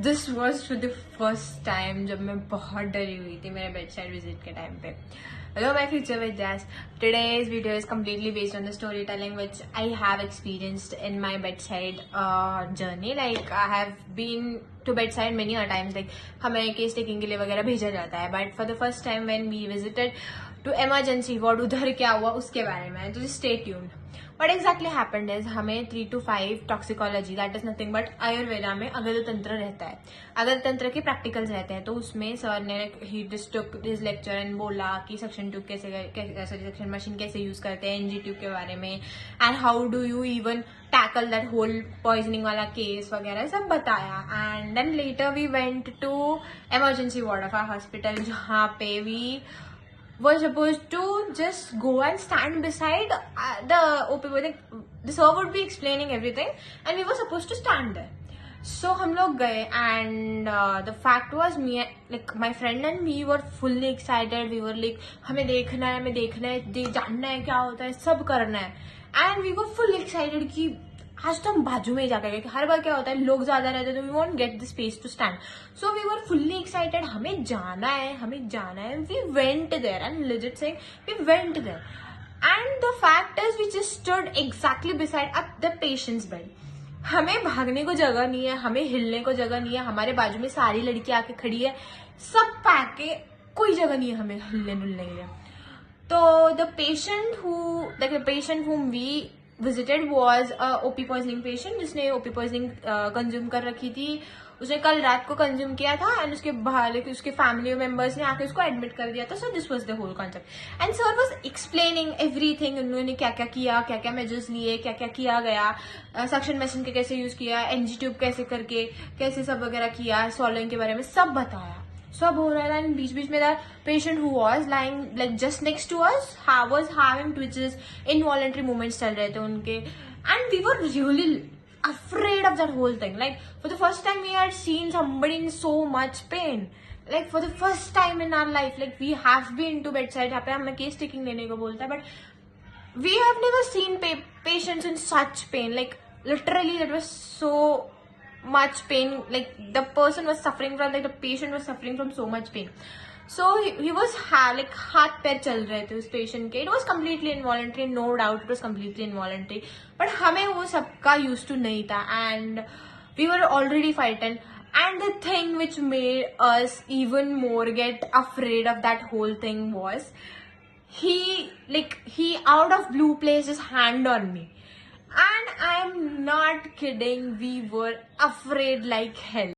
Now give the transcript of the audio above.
This was for the first time जब मैं बहुत डरी हुई थी मेरे बेड साइड विजिट के टाइम पे. Hello my future Vidyas. Today's video is completely based on the storytelling which I have experienced in my bedside journey. Like I have been to bedside many a times. Like हमें case taking के लिए वगैरह भेजा जाता है, but for the first time when we visited to emergency ward, उधर क्या हुआ उसके बारे में. तो stay tuned. What exactly happened is हमें 3 to 5 toxicology, that is nothing but Ayurveda में अगध तंत्र रहता है. अगध तंत्र के प्रैक्टिकल्स रहते हैं. तो उसमें सर ने ही just took this lecture and बोला कि सक्शन ट्यूब सक्शन मशीन कैसे यूज करते हैं, एनजी ट्यूब के बारे में, and how do you even tackle that whole poisoning वाला केस वगैरह सब बताया. And then later we went to emergency ward of our hospital, जहाँ पे we were supposed to just go and stand beside the OP. The sir would be explaining everything and we were supposed to stand there. So हम लोग गए and the fact was me, like my friend and me were fully excited. We were like हमें देखना है, जानना है क्या होता है, सब करना है. And we were fully excited कि आज तो हम बाजू में ही जाकर गए. हर बार क्या होता है, लोग ज्यादा रहते हैं तो we want get the space to stand. So we were fully excited, हमें जाना है. We went there and legit saying we went there. And the fact is we just stood exactly beside up the patients bed. हमें भागने को जगह नहीं है, हमें हिलने को जगह नहीं है. हमारे बाजू में सारी लड़कियां आके खड़ी है, सब पैक के, कोई जगह नहीं है हमें हिलने डुलने के लिए. तो the patient whom we visited was a OP poisoning patient, जिसने OP poisoning कंज्यूम कर रखी थी. उसने कल रात को कंज्यूम किया था एंड उसके बाहर उसके फैमिली मेंबर्स ने आके उसको एडमिट कर दिया था. So this was the whole concept and sir was explaining everything. उन्होंने क्या क्या किया, क्या क्या मेजर्स लिए, क्या क्या किया गया, सक्शन मशीन के कैसे यूज किया, एनजी ट्यूब कैसे करके कैसे सब वगैरह किया, सॉल्विंग के बारे में सब बताया. सब हो रहा था एंड बीच बीच में the patient who was lying like just next to us was having twitches, involuntary movements चल रहे थे उनके. And we were really afraid of that whole thing. Like for the first time we had seen somebody in so much pain. Like for the first time in our life, like we have been to bedside, यहाँ पे हमें case taking लेने को बोलता है, but we have never seen patients in such pain. Like literally that was so much pain. Like the person was suffering from, like the patient was suffering from so much pain. So he was like हाथ पैर चल रहे थे उस patient के. It was completely involuntary, no doubt it was completely involuntary. But हमें वो सबका used to नहीं था and we were already frightened. And the thing which made us even more get afraid of that whole thing was he out of blue placed his hand on me. And I'm not kidding, we were afraid like hell.